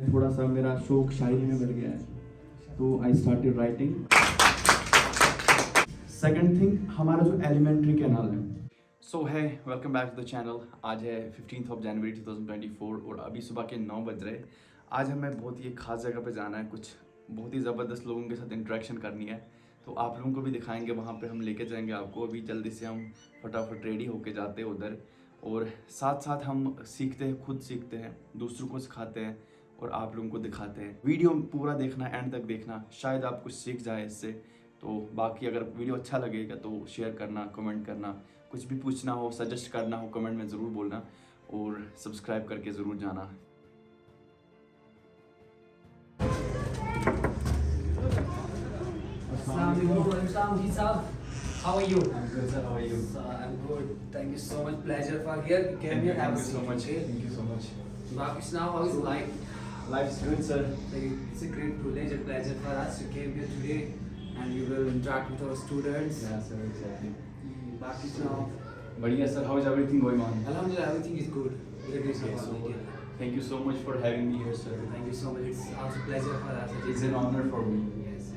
थोड़ा सा मेरा शौक शायरी में बढ़ गया है तो I started writing. Second thing, हमारा जो एलिमेंट्री कैनाल है। सो है, welcome back to the channel. आज है 15 जनवरी 2024 और अभी सुबह के 9 बज रहे। आज हमें बहुत ही खास जगह पे जाना है, कुछ बहुत ही ज़बरदस्त लोगों के साथ इंटरेक्शन करनी है, तो आप लोगों को भी दिखाएंगे, वहाँ पे हम लेके जाएंगे आपको। अभी जल्दी से हम फटाफट रेडी होके जाते हैं उधर, और साथ साथ हम सीखते हैं, खुद सीखते हैं, दूसरों को सिखाते हैं और आप लोगों को दिखाते हैं। वीडियो पूरा देखना, एंड तक देखना, शायद आप कुछ सीख जाए इससे। तो बाकी अगर वीडियो अच्छा लगेगा तो शेयर करना, कमेंट करना, कुछ भी पूछना हो, सजेस्ट करना हो, कमेंट में ज़रूर बोलना, और सब्सक्राइब करके ज़रूर जाना। How are you? I'm good, sir. How are you? I'm good. Thank you so much. Pleasure for here. Came here. Have a Thank you so seat, much. okay? Thank you so much. Bakish, now how is life? Life's good, sir. It's a great privilege and pleasure for us. You came here today, and we will interact with our students. Yeah, sir. Exactly. Bakish, now, बढ़िया sir. How is everything going on? Alhamdulillah, everything is good. Very great Okay, so so India. thank you so much for having me here, sir. Thank you so much. It's also a pleasure for us. It's an honor for me. Yes.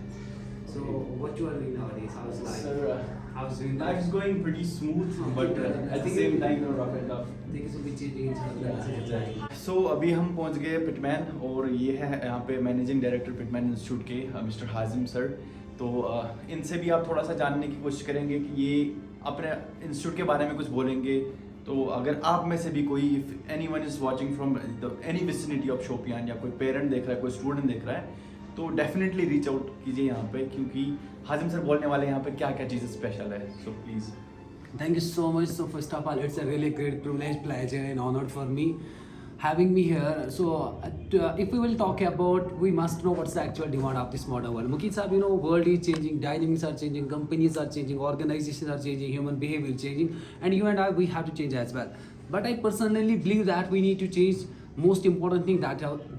So, what you are doing nowadays? How is life? Sir, How's doing life is going pretty smooth, but at the same time, rough and tough. Think it's a bit changing in some सो अभी हम पहुंच गए Pitman, और ये है यहाँ पे managing director Pitman institute के मिस्टर हाजिम सर। तो इनसे भी आप थोड़ा सा जानने की कोशिश करेंगे कि ये अपने इंस्टीट्यूट के बारे में कुछ बोलेंगे। तो अगर आप में से भी कोई, if any one is watching from any vicinity of Shopian, या कोई पेरेंट देख रहा है, कोई स्टूडेंट देख रहा है, तो डेफिनेटली रीच आउट कीजिए यहाँ पे, क्योंकि हाजिम सर बोलने वाले यहाँ पे क्या क्या चीज़ें स्पेशल है। So please. Thank you so much. So first of all, it's a really great privilege, pleasure, and honor for me having me here. So if we will talk about, we must know what's the actual demand of this modern world. Mukid sahab, you know, world is changing, dynamics are changing, companies are changing, organizations are changing, human behavior is changing, and you and I, we have to change as well. But I personally believe that we need to change. Most important thing,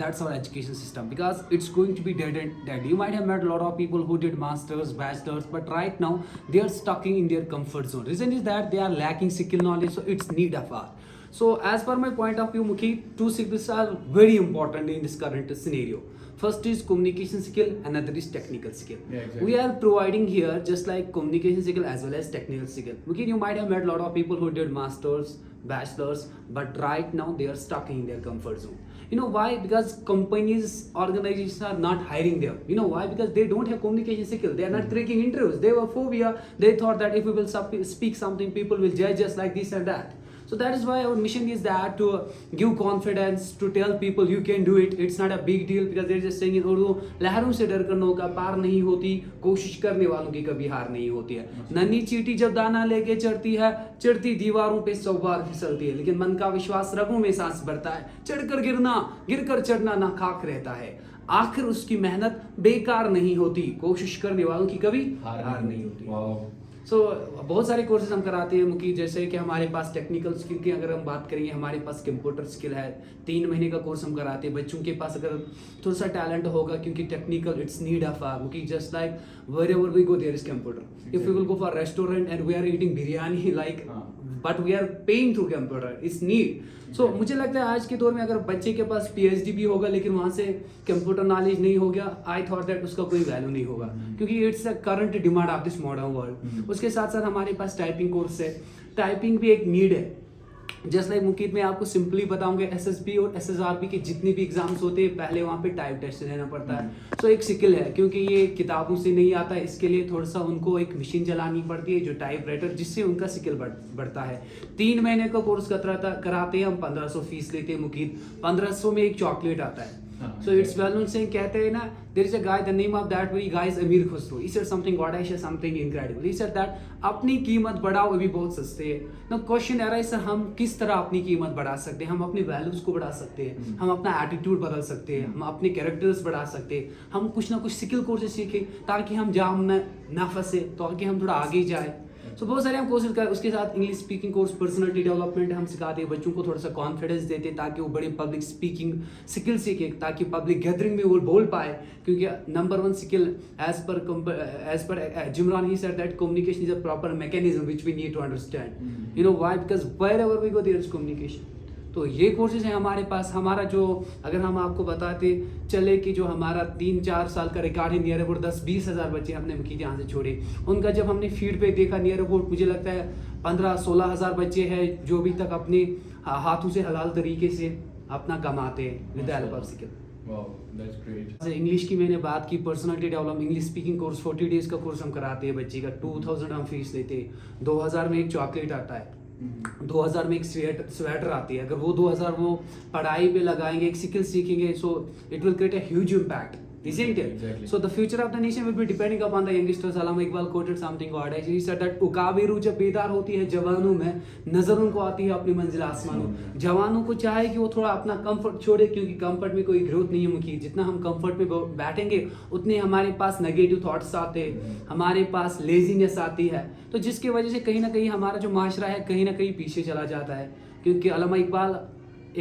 that's our education system, because it's going to be dead. You might have met a lot of people who did masters, bachelors, but right now they are stuck in their comfort zone. Reason is that they are lacking skill knowledge, so it's need of art. So as per my point of view, Mukhi, two skills are very important in this current scenario. First is communication skill, another is technical skill. Yeah, exactly. We are providing here just like communication skill as well as technical skill. Mukhi, you might have met a lot of people who did masters, bachelors, but right now they are stuck in their comfort zone. You know why? Because companies, organizations are not hiring them. You know why? Because they don't have communication skill. They are not cracking interviews. They were phobia. They thought that if we will speak something, people will judge us like this and that. So that is why our mission is that to give confidence, to tell people you can do it. It's not a big deal, because they're just saying in Urdu, लहरों से डर कर नौका पार नहीं होती, कोशिश करने वालों की कभी हार नहीं होती है। नन्ही चींटी जब दाना लेके चढ़ती है, चढ़ती दीवारों पे 100 बार फिसलती है, लेकिन मन का विश्वास रगों में सांस भरता है। चढ़कर गिरना, गिरकर चढ़ना ना खाक रहता है, आखिर उसकी मेहनत बेकार नहीं होती, कोशिश करने वालों की कभी हार नहीं होती। सो बहुत सारे कोर्सेज हम कराते हैं मुकी, जैसे कि हमारे पास टेक्निकल स्किल की अगर हम बात करेंगे, हमारे पास कंप्यूटर स्किल है, 3 महीने का कोर्स हम कराते हैं। बच्चों के पास अगर थोड़ा सा टैलेंट होगा, क्योंकि टेक्निकल इट्स नीड ऑफ आर मुकी, just like wherever we go there is computer. If we will go for a restaurant and we are eating biryani like but we are paying through computer, it's need. So मुझे लगता है आज के दौर में अगर बच्चे के पास PhD भी होगा लेकिन वहाँ से कंप्यूटर नॉलेज नहीं हो गया, आई थॉट दैट उसका कोई वैल्यू नहीं होगा, क्योंकि it's a current demand of this modern world. उसके साथ साथ हमारे पास टाइपिंग कोर्स है, टाइपिंग भी एक नीड है। जस्ट लाइक मुकीत, मैं आपको सिंपली बताऊंगा, SSB और SSRB के जितने भी एग्जाम्स होते हैं, पहले वहाँ पे टाइप टेस्ट देना पड़ता है। सो एक स्किल है, क्योंकि ये किताबों से नहीं आता है, इसके लिए थोड़ा सा उनको एक मशीन चलानी पड़ती है, जो टाइप राइटर, जिससे उनका स्किल बढ़ता है। 3 महीने का कोर्स कराते हैं हम, 1500 फीस लेते हैं मुकीत। 1500 में एक चॉकलेट आता है। So it's well known saying, कहते हैं ना, there is a guy, the name of that very guy is अमीर Khusro. He said something audacious, something incredible. He said that अपनी कीमत बढ़ाओ, अभी बहुत सस्ते है। Now question आ रहा है सर, हम किस तरह अपनी कीमत बढ़ा सकते हैं? हम अपने वैल्यूज को बढ़ा सकते हैं, हम अपना एटीट्यूड बदल सकते हैं, हम अपने कैरेक्टर्स बढ़ा सकते हैं, हम कुछ ना कुछ स्किल कोर्सेज सीखें ताकि हम जाम ना फंसे, ताकि हम थोड़ा आगे जाए। सो बहुत सारे हम कोर्सेज कर, उसके साथ English speaking course, personality development हम सिखाते हैं, बच्चों को थोड़ा सा कॉन्फिडेंस देते हैं ताकि वो बड़े पब्लिक स्पीकिंग स्किल सीखे, ताकि पब्लिक गैदरिंग में वो बोल पाए, क्योंकि नंबर 1 स्किल एज पर जिमरान he said that communication is a proper mechanism which we need to understand. You know why? Because wherever we go there is communication. तो ये कोर्सेज है हमारे पास। हमारा जो अगर हम आपको बताते चले कि जो हमारा 3-4 साल का रिकॉर्ड है, नियर अबाउट 10-20 हज़ार बच्चे हमने मुकीद यहाँ से छोड़े। उनका जब हमने फीडबैक देखा, नियर अबाउट मुझे लगता है 15-16 हज़ार बच्चे हैं जो अभी तक अपने हाथों से हलाल तरीके से अपना कमाते हैं with the help of skill. Wow, that's great. English की मैंने बात की, personality develop English speaking course 40 days का कोर्स हम कराते हैं बच्चे का। 2000 हम फीस लेते हैं। 2000 में एक चॉकलेट आता है, 2000 में एक स्वेटर आती है। अगर वो 2000 वो पढ़ाई पे लगाएंगे, एक स्किल सीखेंगे, so it will create a huge impact, isn't it? Exactly. So the future of the nation will be depending upon the youngsters. Allama Iqbal quoted something God. He said that उकाबी रूह जब बेदार होती है जवानों में, नजर उनको आती है अपनी मंजिल आसमानों। जवानों को चाहे कि वो थोड़ा अपना कंफर्ट छोड़े, क्योंकि कंफर्ट में कोई ग्रोथ नहीं है मुखी। जितना हम कंफर्ट में बैठेंगे उतने हमारे पास नेगेटिव थॉट्स आते हैं, हमारे पास लेजीनेस आती है, तो जिसकी वजह से कहीं ना कहीं हमारा जो माशरा है कहीं ना कहीं पीछे चला जाता है। क्योंकि अल्लामा इकबाल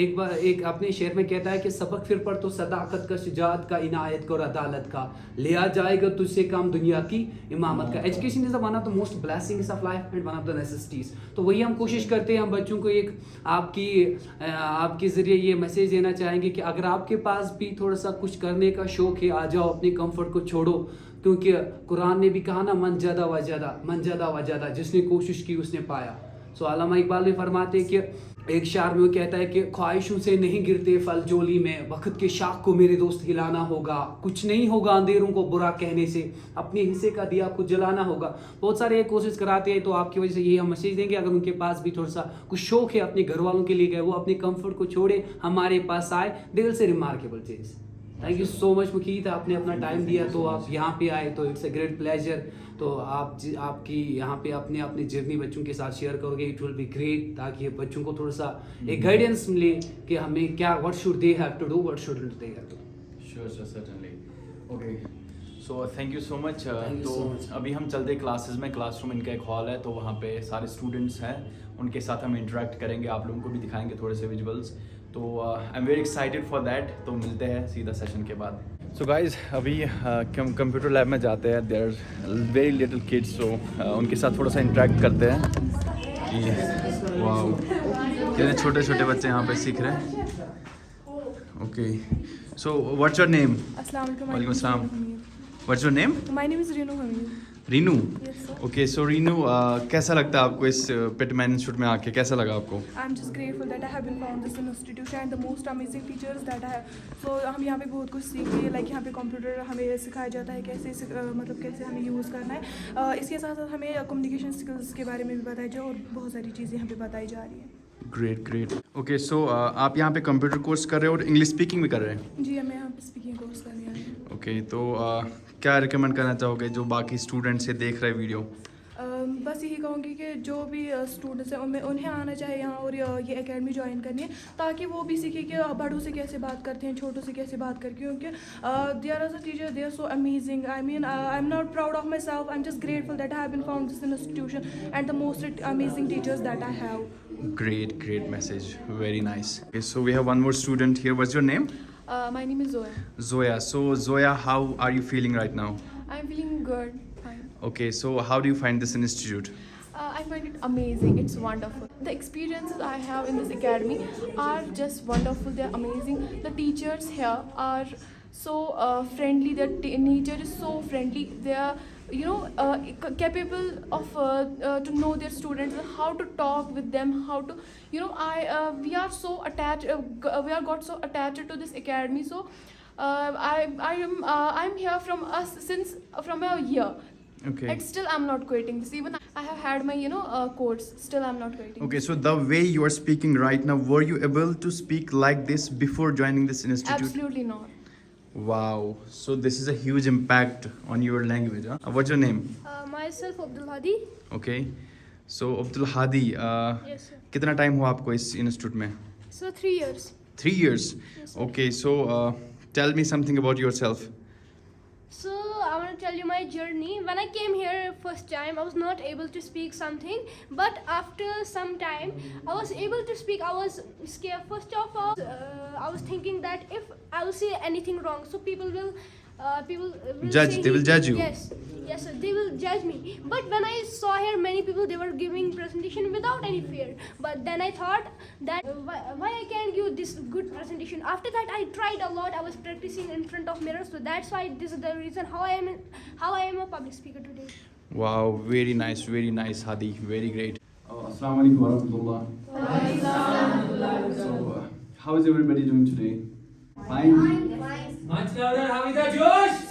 एक बार एक अपने शेर में कहता है कि सबक फिर पर तो सदाकत का, शुजाअत का, इनायत का और अदालत का, लिया जाएगा तुझसे काम दुनिया की इमामत का। Education is one of the most blessings of life and one of the necessities. तो वही हम कोशिश करते हैं, हम बच्चों को एक आपके ज़रिए ये मैसेज देना चाहेंगे कि अगर आपके पास भी थोड़ा सा कुछ करने का शौक है, आ जाओ, अपने कंफर्ट को छोड़ो। क्योंकि कुरान ने भी कहा ना, मन ज्यादा वजदा, जिसने कोशिश की उसने पाया। सो अल्लामा इकबाल ने फरमाते हैं कि एक शार में वो कहता है कि ख्वाहिशों से नहीं गिरते फल जोली में, वक्त के शाख को मेरे दोस्त हिलाना होगा, कुछ नहीं होगा अंधेरों को बुरा कहने से, अपने हिस्से का दिया खुद जलाना होगा। बहुत सारे ये कोशिश कराते हैं, तो आपकी वजह से ये हम मैसेज देंगे, अगर उनके पास भी थोड़ा सा कुछ शौक है अपने घर वालों के लिए गए, वो अपने कंफर्ट को छोड़े, हमारे पास आए, दिल से रिमार्केबल चीज़। Thank you so much Mukeet, आपने अपना टाइम दिया, तो आप यहाँ पे आए, तो इट्स अ ग्रेट प्लेजर। तो आपकी यहाँ पे अपनी जर्नी बच्चों के साथ शेयर करोगे, इट विल बी ग्रेट, ताकि बच्चों को थोड़ा सा एक गाइडेंस मिले कि हमें क्या, what should they have to do, what shouldn't they have to do. Sure certainly. Okay, so thank you so much. Thank you तो so much. अभी हम चलते क्लासेस में, क्लासरूम इनका एक हॉल है, तो वहाँ पे सारे स्टूडेंट्स हैं, उनके साथ हम इंटरेक्ट करेंगे, आप लोगों को भी दिखाएंगे थोड़े से विजुअल्स। तो I am very excited for that. तो मिलते हैं सीधा सेशन के बाद। सो गाइज, अभी हम कंप्यूटर लैब में जाते हैं। There are very little kids, तो उनके साथ थोड़ा सा इंटरेक्ट करते हैं कि वाओ, कितने छोटे छोटे बच्चे यहाँ पे सीख रहे हैं। Okay, so what's your name? अस्सलाम वालेकुम। वालेकुम अस्सलाम। What's your name? My name is Renu Hamid. Renu. Yes, sir. Okay, so Renu, कैसा लगता है आपको इस पिटमैन इंस्टीट्यूट में आके, कैसा लगा आपको? I'm just grateful that I have been found this institution and the most amazing teachers that I have. So हम यहाँ पे बहुत कुछ सीखे, लाइक यहाँ पे कंप्यूटर हमें सिखाया जाता है कैसे मतलब कैसे हमें यूज़ करना है। इसके साथ साथ हमें कम्युनिकेशन स्किल्स के बारे में भी बताया जाए, और बहुत सारी चीज़ें यहाँ पे बताई जा रही हैं। Great great. ओके, सो आप यहाँ पे कंप्यूटर कोर्स कर रहे हो और इंग्लिश स्पीकिंग भी कर रहे हैं? जी, हमें यहाँ पे स्पीकिंग कोर्स करने आई हूँ। ओके, तो क्या रिकमेंड करना चाहोगे जो बाकी स्टूडेंट्स से देख रहे वीडियो? बस यही कहूँगी कि जो भी स्टूडेंट्स हैं उन्हें आना चाहिए यहाँ, और ये एकेडमी ज्वाइन करनी है, ताकि वो भी सीखे कि बड़ों से कैसे बात करते हैं, छोटों से कैसे बात करके। क्योंकि there are the teacher, they are so amazing. I mean I am not proud of myself, I am just grateful that I have been found this institution and the most amazing teachers that I have. Great message, very nice. Okay, so we have one more student here. What's your name? My name is Zoya. Zoya. So Zoya, how are you feeling right now? I'm feeling good, fine. Okay, so how do you find this institute? I find it amazing. It's wonderful. The experiences I have in this academy are just wonderful. They're amazing. The teachers here are so friendly. Their nature is so friendly. They are, capable of to know their students, how to talk with them, how to, we are so attached. We are got so attached to this academy. So I'm here from a year. Okay. And still I'm not quitting this. Even I have had my course. Still I'm not quitting. Okay, so the way you are speaking right now, were you able to speak like this before joining this institute? Absolutely not. Wow, so this is a huge impact on your language, huh? What's your name? Myself Abdul Hadi. Okay, so Abdul Hadi, Yes, sir. कितना time हुआ आपको इस institute में? So 3 years. 3 years. Yes, sir. Okay, so tell me something about yourself. So I want to tell you my journey. When I came here first time, I was not able to speak something, but after some time, I was able to speak. I was scared. First of all, I was thinking that if I will say anything wrong, so people will people will Judge, say they will judge you. Yes, yes, sir, they will judge me. But when I saw here many people, they were giving presentation without any fear. But then I thought that why I can't give this good presentation. After that, I tried a lot. I was practicing in front of mirrors. So that's why this is the reason how I am a public speaker today. Wow, very nice, Hadi, very great. Assalamu alaikum warahmatullah. So, how is everybody doing today? Fine. Much louder, how is that, Josh?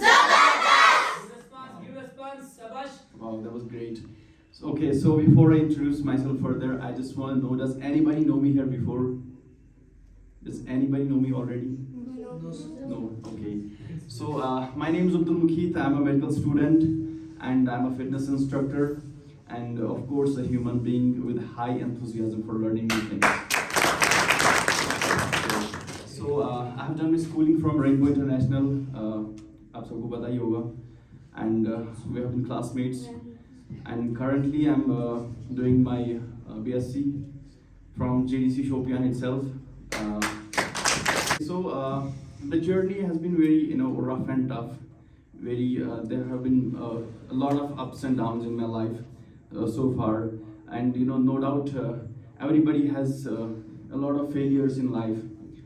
Give response, Sabash. Wow, that was great. So, okay, so before I introduce myself further, I just want to know, does anybody know me here before? Does anybody know me already? No. Okay. So, my name is Abdul Mukhit. I'm a medical student and I'm a fitness instructor and of course a human being with high enthusiasm for learning new things. So, I have done my schooling from Rainbow International. आप सबको पता ही होगा. And we have been classmates. And currently I'm doing my BSc from JDC Shopian itself. So the journey has been very rough and tough. There have been a lot of ups and downs in my life so far, and no doubt everybody has a lot of failures in life,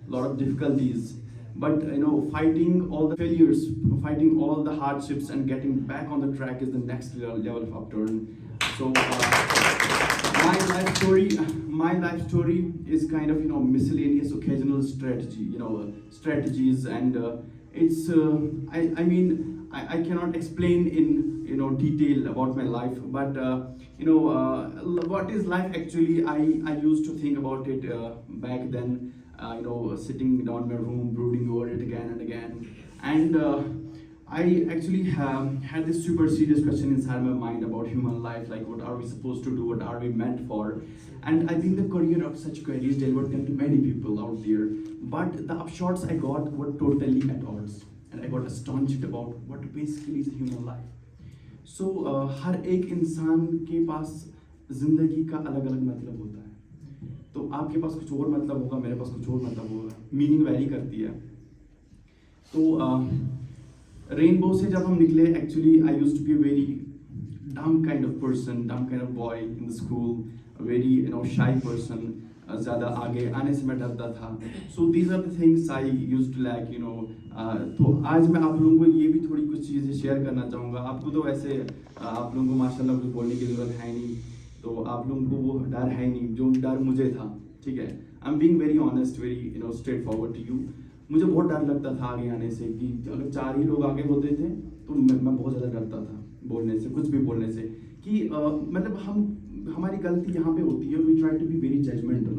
a lot of difficulties. But fighting all the failures, fighting all the hardships, and getting back on the track is the next level of upturn. So my life story is kind of miscellaneous, occasional strategies, and it's I cannot explain in detail about my life, but what is life actually? I used to think about it back then. Sitting down in my room, brooding over it again and again, and I actually had this super serious question inside my mind about human life, like what are we supposed to do, what are we meant for? And I think the career of such queries delivered them to many people out there, but the upshots I got were totally at odds, and I got astonished about what basically is a human life. So हर एक इंसान के पास जिंदगी का अलग अलग मतलब होता है. तो आपके पास कुछ और मतलब होगा, मेरे पास कुछ और मतलब होगा, मीनिंग वैरी करती है. तो रेनबो से जब हम निकले, actually I used to be a very dumb kind of person, dumb kind of boy in the school, very shy person. ज़्यादा आगे आने से मैं डरता था. So these are the things I used to lack तो आज मैं आप लोगों को ये भी थोड़ी कुछ चीज़ें शेयर करना चाहूँगा. आपको तो वैसे आप लोगों को माशाल्लाह कुछ बोलने की ज़रूरत है नहीं, तो आप लोगों को वो डर है नहीं जो डर मुझे था. ठीक है, I am being very honest, very straightforward to you. मुझे बहुत डर लगता था आगे आने से, कि अगर 4 ही लोग आगे होते थे तो मैं बहुत ज़्यादा डरता था बोलने से, कुछ भी बोलने से, कि मतलब हमारी गलती यहाँ पे होती है. We try to be very judgemental.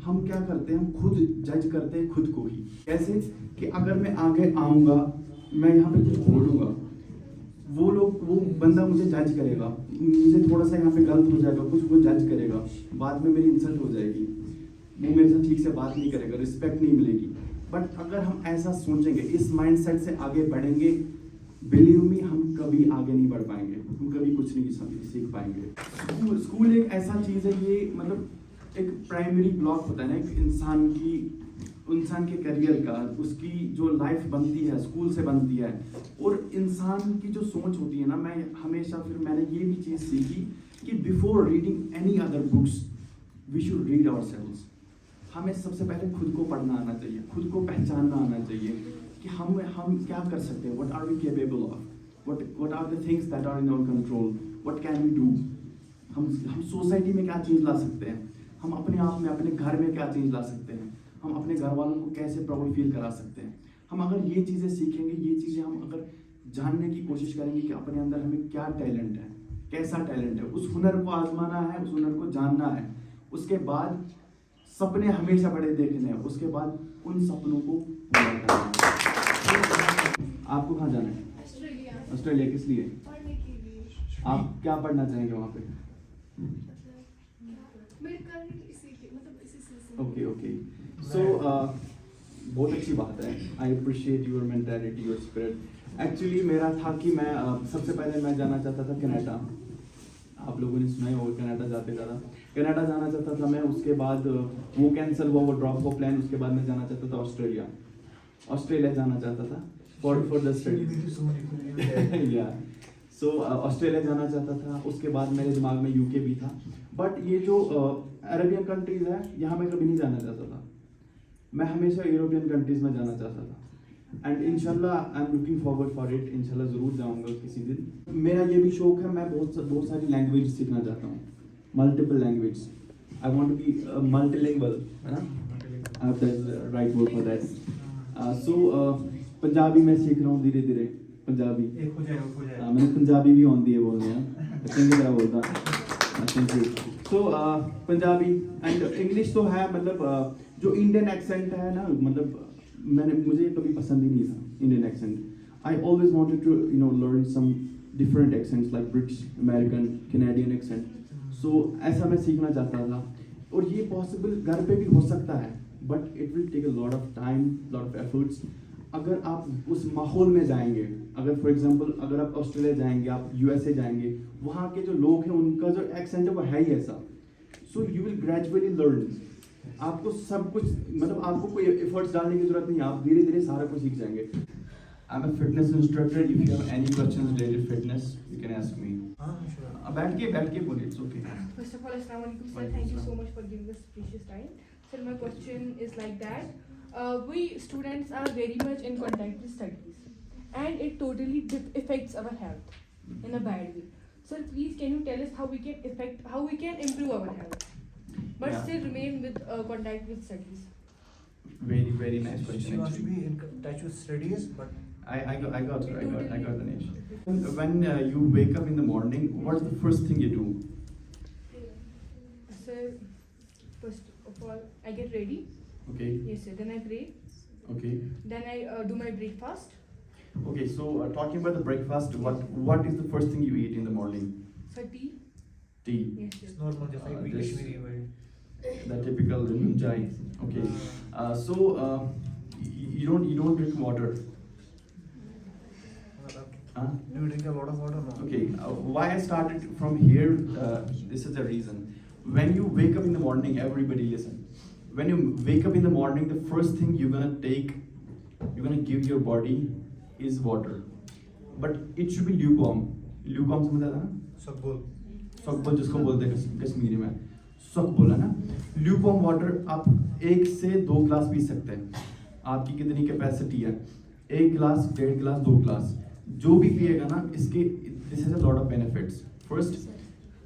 हम क्या करते हैं, हम खुद जज करते हैं खुद को ही. कैसे कि अगर मैं आगे आऊँगा, मैं यहाँ पे कुछ बोलूँगा, वो बंदा मुझे जज करेगा, मुझे थोड़ा सा यहाँ पे गलत हो जाएगा कुछ, वो जज करेगा, बाद में मेरी इंसल्ट हो जाएगी, वो मेरे साथ ठीक से बात नहीं करेगा, रिस्पेक्ट नहीं मिलेगी. बट अगर हम ऐसा सोचेंगे, इस माइंडसेट से आगे बढ़ेंगे, बिलीव मी, हम कभी आगे नहीं बढ़ पाएंगे, हम कभी कुछ नहीं सीख पाएंगे. स्कूल एक ऐसा चीज़ है, ये मतलब एक प्राइमरी ब्लॉक होता है ना एक इंसान के करियर का. उसकी जो लाइफ बनती है स्कूल से बनती है, और इंसान की जो सोच होती है ना, मैंने ये भी चीज़ सीखी कि before reading any other books we should read ourselves. हमें सबसे पहले खुद को पढ़ना आना चाहिए, खुद को पहचानना आना चाहिए कि हम क्या कर सकते हैं, what are we capable of, what are the things that are in our control, what can we do. हम सोसाइटी में क्या चीज़ ला सकते हैं, हम अपने आप में अपने घर में क्या चीज़ ला सकते हैं, हम अपने घर वालों को कैसे प्राउड फील करा सकते हैं. हम अगर ये चीज़ें सीखेंगे, ये चीज़ें हम अगर जानने की कोशिश करेंगे कि अपने अंदर हमें क्या टैलेंट है, कैसा टैलेंट है, उस हुनर को आजमाना है, उस हुनर को जानना है. उसके बाद सपने हमेशा बड़े देखने हैं, उसके बाद उन सपनों को पूरा करना है. आपको कहाँ जाना है? ऑस्ट्रेलिया. किस लिए? पढ़ने के लिए. आप क्या पढ़ना चाहेंगे वहाँ पे? ओके. सो बहुत अच्छी बात है. I appreciate your mentality, your spirit. Actually मेरा था कि मैं सबसे पहले मैं जाना चाहता था कनाडा. आप लोगों ने सुना ही होगा, कनाडा कनाडा जाना चाहता था मैं. उसके बाद वो कैंसिल हुआ, वो ड्रॉप हुआ प्लान. उसके बाद मैं जाना चाहता था ऑस्ट्रेलिया जाना चाहता था. for the studies. Yeah. So Australia जाना चाहता था, उसके बाद मेरे दिमाग में यूके भी था, बट ये जो अरेबियन कंट्रीज है यहाँ मैं कभी नहीं जाना चाहता था, मैं हमेशा यूरोपियन कंट्रीज में जाना चाहता था। एंड इंशाल्लाह I am looking forward for it, इंशाल्लाह ज़रूर जाऊँगा किसी दिन। मेरा ये भी शौक है, मैं बहुत सारी लैंग्वेज सीखना चाहता हूँ, multiple language. I want to be multilingual, है ना, right word for that. So Punjabi मैं सीख रहा हूँ धीरे धीरे, पंजाबी मैंने पंजाबी भी आती है बोलने, चंगी तरह बोलता। Thank you. So Punjabi and English तो है, मतलब जो इंडियन एक्सेंट है ना, मतलब मुझे कभी पसंद ही नहीं था Indian accent. I always wanted to learn some different accents like British, American, Canadian accent. सो ऐसा मैं सीखना चाहता था, और ये पॉसिबल घर पे भी हो सकता है, but it will take a lot of time, lot of efforts. अगर आप उस माहौल में जाएंगे, अगर फॉर एग्जांपल अगर आप ऑस्ट्रेलिया जाएंगे, आप यूएसए जाएंगे, वहाँ के जो लोग हैं उनका जो एक्सेंट है वो है ही ऐसा। So you will gradually learn. आपको सब कुछ, मतलब आपको कोई एफर्ट्स डालने की जरूरत नहीं है, आप धीरे धीरे सारा कुछ सीख जाएंगे। I am a fitness instructor, if you have any questions related fitness you can ask me. बैठ के बोलिए, it's okay. First of all, Assalamu alaikum sir. Thank you so much for giving us precious time. Sir, my question is like that. We students are very much in contact with studies, and it totally affects our health in a bad way. Sir, please can you tell us how we can improve our health, but Yeah. still remain with contact with studies? Very nice question. She wants to actually. be in touch with studies, but I got the nation. When you wake up in the morning, what's the first thing you do? Sir, first of all, I get ready. Okay. Yes, sir. Then I pray. Okay. Then I do my breakfast. Okay. So talking about the breakfast, what is the first thing you eat in the morning? Sir, tea. Tea. Yes, sir. it's normal, just like we This- Kashmiri way. The typical chai. Okay. So you don't drink water. Huh? Do you drink a lot of water? No. Okay. Why I started from here? This is the reason. When you wake up in the morning, everybody listen. When you wake up in the morning, the first thing you're gonna give your body is water, but it should be lukewarm. Lukewarm समझ आता है ना? Sabbul. सकबल जिसको बोलते हैं कश्मीरी में, सकबल है ना। ल्यूकवार्म वाटर आप 1 से 2 ग्लास पी सकते हैं। आपकी कितनी कैपेसिटी है, 1 गिलास, 1.5 गिलास, 2 गिलास, जो भी पिएगा ना, इसके this is a lot of benefits. First,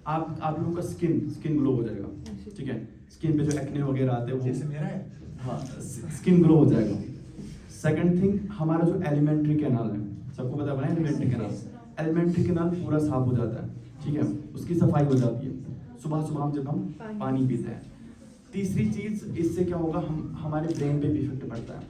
आप लोगों का स्किन ग्लो हो जाएगा, ठीक है। स्किन पे जो एक्ने वगैरह आते हैं जैसे वो, मेरा है। हाँ, स्किन ग्लो हो जाएगा। सेकंड थिंग, हमारा जो एलिमेंट्री कैनाल है, सबको पता है एलिमेंट्री कैनाल, एलिमेंट्री कैनाल पूरा साफ हो जाता है, ठीक है, उसकी सफाई हो जाती है सुबह सुबह जब हम पानी पीते हैं। तीसरी चीज़, इससे क्या होगा, हमारे ब्रेन पे भी इफेक्ट पड़ता है,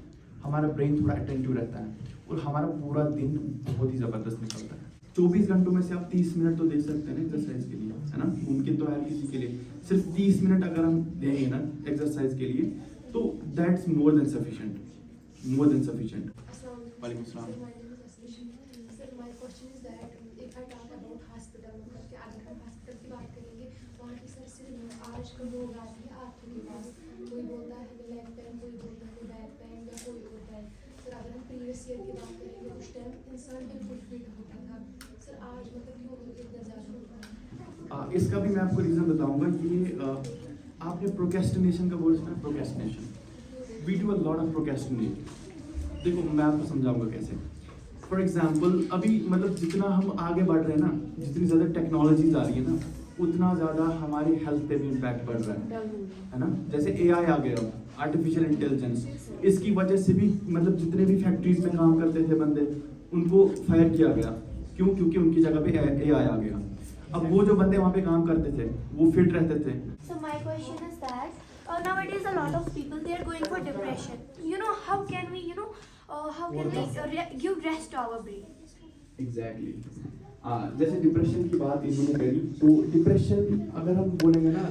हमारा ब्रेन थोड़ा अटेंटिव रहता है, और हमारा पूरा दिन बहुत ही ज़बरदस्त निकलता है। 24 घंटों में से आप 30 मिनट तो दे सकते हैं ना एक्सरसाइज के लिए, है ना। मुमकिन तो है किसी के लिए, सिर्फ 30 मिनट अगर हम देंगे ना एक्सरसाइज के लिए, तो दैट्स मोर देन सफिशिएंट। वालेकुम सलाम। Sir, my question is that if I talk about hospital, मतलब कि अगर हम हॉस्पिटल की बात करेंगे, वहाँ की सर सिर्फ आजकल लोग आते हैं आँखों के पास, कोई बोलता है हमें लेग पेन, कोई बोलता है हमें बैक पेन या कोई और पेन। सर अगर हम प्रीवियस ईयर की बात करेंगे, उस टाइम इंसान बिल्कुल फिट होता था। सर आज मतलब क्यों इतना ज़्यादा होता है? इसका भी मैं आपको रीज़न बताऊंगा। ये आपने प्रोक्रेस्टिनेशन का वर्ड सुना? Procrastination, we do a lot of procrastinate. देखो मैं आपको समझाऊंगा कैसे। फॉर एग्जाम्पल, अभी मतलब जितना हम आगे बढ़ रहे हैं ना, जितनी ज़्यादा टेक्नोलॉजीज आ रही है ना, उतना ज़्यादा हमारी हेल्थ पे भी इम्पैक्ट पड़ रहा है ना। जैसे AI आ गया, आर्टिफिशियल इंटेलिजेंस, इसकी वजह से भी मतलब जितने भी फैक्ट्रीज में काम करते थे बंदे, उनको फायर किया गया। क्यों? क्योंकि उनकी जगह पे AI आ गया। अब वो जो बंदे वहाँ पे काम करते थे वो फिट रहते थे। So my question is that nowadays a lot of people they are going for depression. How can we give rest to our brain? Exactly जैसे डिप्रेशन की बात इन्होंने करी, तो डिप्रेशन अगर हम बोलेंगे ना,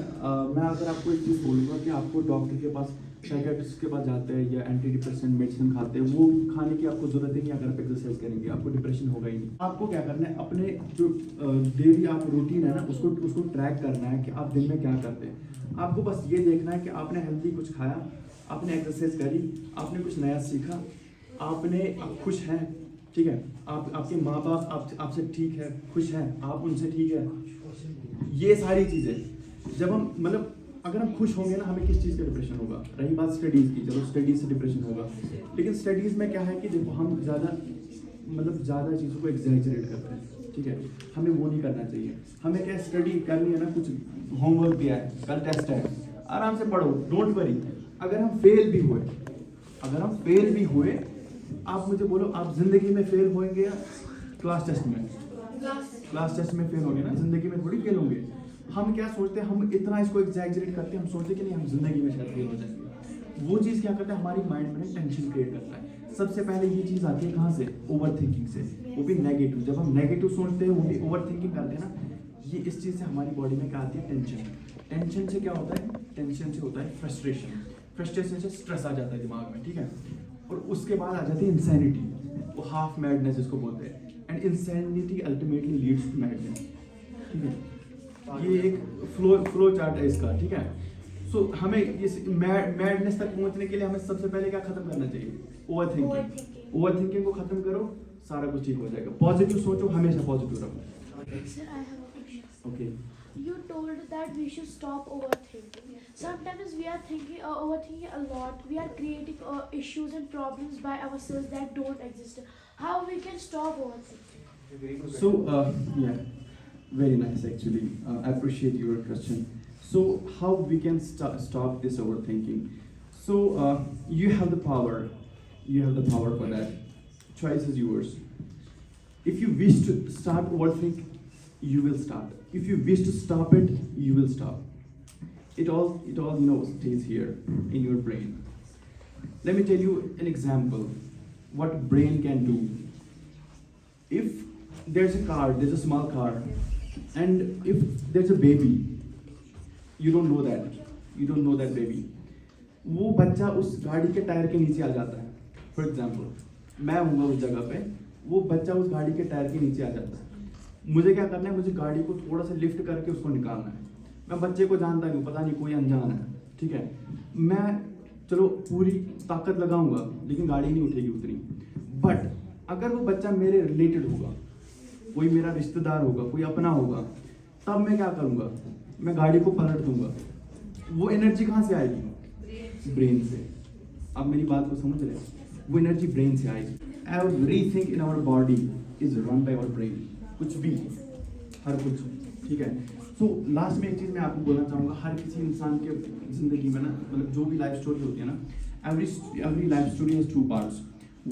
मैं अगर आपको एक चीज़ बोलूँगा कि आपको डॉक्टर के पास, साइकियाट्रिस्ट के पास जाते हैं या एंटी डिप्रेशन मेडिसिन खाते हैं, वो खाने की आपको ज़रूरत ही नहीं। अगर आप एक्सरसाइज करेंगे आपको डिप्रेशन होगा ही नहीं। आपको क्या करना है, अपने जो डेली आप रूटीन है ना, उसको ट्रैक करना है कि आप दिन में क्या करते हैं। आपको बस ये देखना है कि आपने हेल्दी कुछ खाया, आपने एक्सरसाइज करी, आपने कुछ नया सीखा, आप खुश हैं, ठीक है, आपके माँ बाप आपसे ठीक है, खुश हैं, आप उनसे ठीक है, ये सारी चीज़ें जब हम मतलब अगर हम खुश होंगे ना, हमें किस चीज़ का डिप्रेशन होगा। रही बात स्टडीज़ की, चलो स्टडीज़ से डिप्रेशन होगा, लेकिन स्टडीज़ में क्या है कि देखो हम ज़्यादा चीज़ों को एग्जैजरेट करते हैं, ठीक है, हमें वो नहीं करना चाहिए। हमें क्या स्टडी करनी है ना, कुछ होमवर्क दिया है, कल टेस्ट है, आराम से पढ़ो, डोंट वरी। अगर हम फेल भी हुए आप मुझे बोलो, आप जिंदगी में फेल होंगे या क्लास टेस्ट में? क्लास टेस्ट में फेल होंगे ना, जिंदगी में थोड़ी फेल होंगे। हम क्या सोचते हैं, हम इतना इसको एग्जैजरेट करते हैं, हम सोचते हैं कि नहीं हम जिंदगी में शायद फेल हो जाएंगे। वो चीज़ क्या करता है, हमारी माइंड में टेंशन क्रिएट करता है। सबसे पहले ये चीज़ आती है कहाँ से? ओवर थिंकिंग से, वो भी नेगेटिव। जब हम नेगेटिव सोचते हैं, वो भी ओवर थिंकिंग करते हैं ना, ये इस चीज़ से हमारी बॉडी में क्या आती है? टेंशन। टेंशन से क्या होता है? टेंशन से होता है फ्रस्ट्रेशन, फ्रस्ट्रेशन से स्ट्रेस आ जाता है दिमाग में, ठीक है, और उसके बाद आ जाती है इंसैनिटी, वो हाफ मैडनेस जिसको बोलते हैं, and insanity ultimately leads to madness, ठीक है। ये एक फ्लो चार्ट है इसका, ठीक है। सो हमें इस मैडनेस तक पहुंचने के लिए हमें सबसे पहले क्या खत्म करना चाहिए? ओवर थिंकिंग को खत्म करो, सारा कुछ ठीक हो जाएगा। पॉजिटिव सोचो, हमेशा पॉजिटिव रहो। Sir, I have a question. Okay, You told that we should stop overthinking. Sometimes we are overthinking a lot. We are creating issues and problems by ourselves that don't exist. How we can stop overthinking? so yeah, very nice actually. I appreciate your question. So how we can stop this overthinking? So you have the power. You have the power for that. Choice is yours. If you wish to start overthinking, you will start. If you wish to stop it, you will stop. It all stays here in your brain. Let me tell you an example what brain can do. If there's a small car, and if there's a baby, you don't know that baby. वो बच्चा उस गाड़ी के tyre के नीचे आ जाता है। For example मैं हूँगा उस जगह पे, वो बच्चा उस गाड़ी के टायर के नीचे आ जाता है। मुझे क्या करना है? मुझे गाड़ी को थोड़ा सा लिफ्ट करके उसको निकालना है। मैं बच्चे को जानता नहीं, पता नहीं कोई अनजान है, ठीक है, मैं चलो पूरी ताकत लगाऊंगा लेकिन गाड़ी नहीं उठेगी उतनी। बट अगर वो बच्चा मेरे रिलेटेड होगा, कोई मेरा रिश्तेदार होगा, कोई अपना होगा, तब मैं क्या करूँगा? मैं गाड़ी को पलट दूंगा। वो एनर्जी कहाँ से आएगी? ब्रेन से। आप मेरी बात को समझ रहे हैं? वो एनर्जी ब्रेन से आएगी। Everything in our body is run by our brain. कुछ भी, हर कुछ, ठीक है। सो लास्ट में एक चीज़ मैं आपको बोलना चाहूँगा, हर किसी इंसान के ज़िंदगी में ना, मतलब जो भी लाइफ स्टोरी होती है ना, every life story has two parts.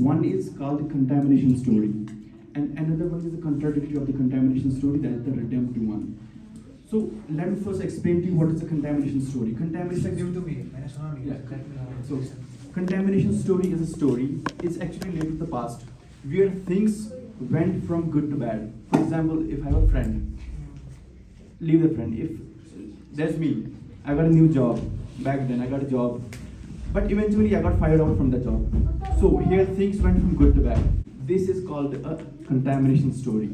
One is called the contamination story, and another one is the contradictory of the contamination story, that is the redemptive one. So let me first explain to you what is the contamination story. Contamination Give to me. मैंने सुना नहीं। Yeah. So contamination story is a story. It's actually related to the past, where things went from good to bad. For example, if I have a friend, leave the friend. If that's me, I got a new job. Back then I got a job, but eventually I got fired out from the job. So here things went from good to bad. This is called a contamination story.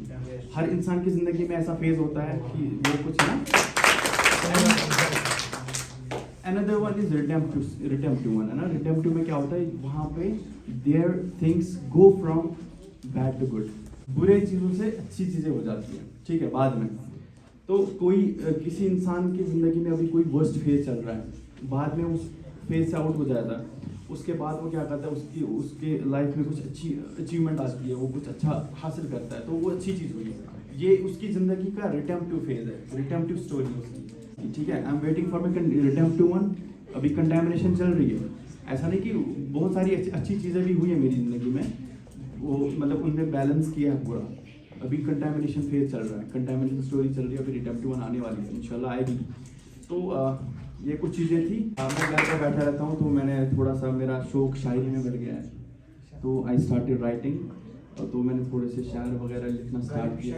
हर इंसान की जिंदगी में ऐसा phase होता है कि वो कुछ ना। Another one is redemptive one, है ना। Redemptive में क्या होता है? वहाँ पे there things go from bad to good, बुरे चीज़ों से अच्छी चीज़ें हो जाती हैं, ठीक है, बाद में। तो कोई किसी इंसान की ज़िंदगी में अभी कोई वर्स्ट फेज चल रहा है, बाद में उस फेज से आउट हो जाता है, उसके बाद वो क्या करता है, उसके लाइफ में कुछ अच्छी अचीवमेंट आती है, वो कुछ अच्छा हासिल करता है, तो वो अच्छी चीज़ हुई। ये उसकी ज़िंदगी का रिडेम्पटिव फेज है, रिडेम्पटिव स्टोरी उसकी, ठीक है। I am waiting for my redemptive one. अभी कंटैमिनेशन चल रही है, ऐसा नहीं कि बहुत सारी अच्छी चीज़ें भी हुई है मेरी ज़िंदगी में, वो मतलब उनने बैलेंस किया है पूरा। अभी कंटैमिनेशन फेज चल रहा है, कंटैमिनेशन स्टोरी चल रही है, अभी रिडेम्पटिव वन आने वाली है, इंशाल्लाह आएगी। तो ये कुछ चीज़ें थी। मैं घर पर बैठा रहता हूँ, तो मैंने थोड़ा सा, मेरा शौक शायरी में बढ़ गया है, तो आई स्टार्टेड राइटिंग, तो मैंने थोड़े से शायर वगैरह लिखना स्टार्ट किया।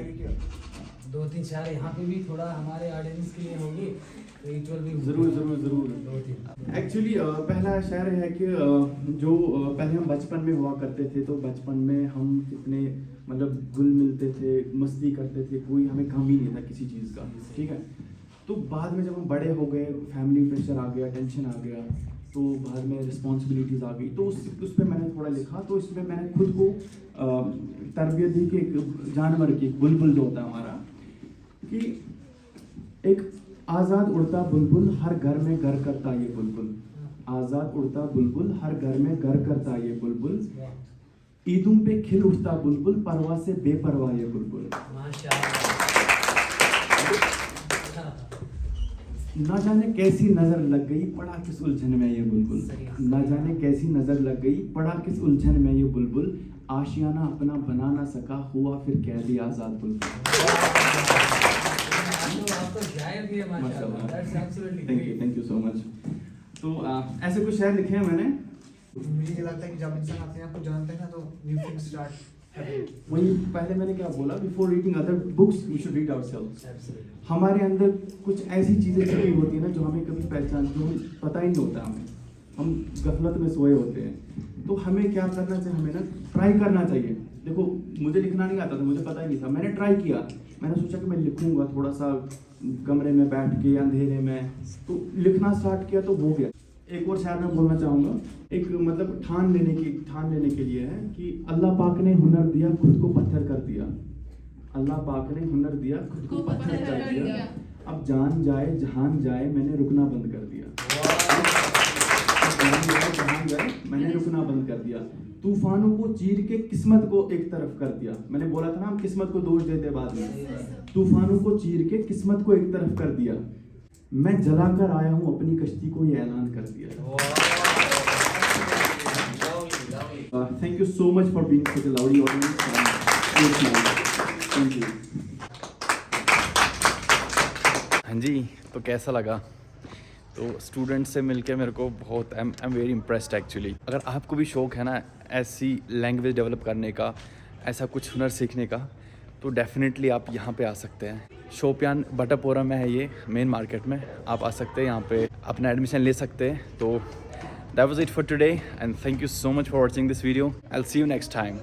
2-3 शायर यहाँ पे भी थोड़ा हमारे ऑडियंस के लिए होगी, रिचुअल भी ज़रूर। एक्चुअली पहला शायर है कि जो पहले हम बचपन में हुआ करते थे, तो बचपन में हम कितने मतलब घुल मिलते थे, मस्ती करते थे, कोई हमें गम ही नहीं था किसी चीज़ का, ठीक है। तो बाद में जब हम बड़े हो गए, फैमिली प्रेशर आ गया, टेंशन आ गया, तो बाद में रिस्पॉन्सिबिलिटीज़ आ गई, तो उस पर मैंने थोड़ा लिखा। तो इसमें मैंने खुद को तरबियत दी कि एक जानवर की, एक बुलबुल जो होता है हमारा, कि एक आज़ाद उड़ता बुलबुल हर घर में घर करता ये बुलबुल, आज़ाद उड़ता बुलबुल हर घर में घर करता ये बुलबुल, ईदों पे खिल उठता बुलबुल परवाह से बेपरवाह ये बुलबुल। ना जाने कैसी नजर लग गई पड़ा किस उलझन में ये बुलबुल, ना जाने कैसी नजर लग गई पड़ा किस उलझन में ये बुलबुल, आशियाना अपना बना ना सका हुआ फिर कैदी आजाद बुलबुल। Thank you so much. तो ऐसे कुछ शेर लिखे हैं मैंने। मुझे ये लगता है कि जब इंसान अपने आप को जानते हैं ना तो न्यू थिंग्स स्टार्ट। वही पहले मैंने क्या बोला, before reading other books we should read ourselves. हमारे अंदर कुछ ऐसी चीज़ें छिपी होती है ना जो हमें कभी पहचान, जो हमें पता ही नहीं होता, हम गफलत में सोए होते हैं। तो हमें क्या करना चाहिए, हमें ना ट्राई करना चाहिए। देखो मुझे लिखना नहीं आता था, मुझे पता ही नहीं था, मैंने ट्राई किया, मैंने सोचा कि मैं लिखूंगा थोड़ा सा कमरे में बैठ के अंधेरे में, तो लिखना स्टार्ट किया तो हो गया। एक और शायर मैं बोलना चाहूँगा, एक मतलब ठान लेने के लिए है कि अल्लाह पाक ने हुनर दिया खुद को पत्थर कर दिया, अल्लाह पाक ने हुनर दिया खुद को पत्थर कर दिया, अब जान जाए जहान जाए मैंने रुकना बंद कर दिया, जान जाए जहान जाए मैंने रुकना बंद कर दिया, तूफानों को चीर के किस्मत को एक तरफ कर दिया। मैंने बोला था ना हम किस्मत को दोष देते बाद में, तूफानों को चीर के किस्मत को एक तरफ कर दिया, मैं जलाकर आया हूँ अपनी कश्ती को ये ऐलान कर दिया। Thank you so much for being such a lovely audience. Thank you. हाँ जी, तो कैसा लगा? तो स्टूडेंट से मिलके मेरे को बहुत I am very impressed actually. अगर आपको भी शौक़ है ना ऐसी लैंग्वेज डेवलप करने का, ऐसा कुछ हुनर सीखने का, तो डेफिनेटली आप यहाँ पे आ सकते हैं। शोपियान बटापोरा में है ये, मेन मार्केट में आप आ सकते हैं, यहाँ पे अपना एडमिशन ले सकते हैं। तो that was it for today and thank you so much for watching this video. I'll see you next time.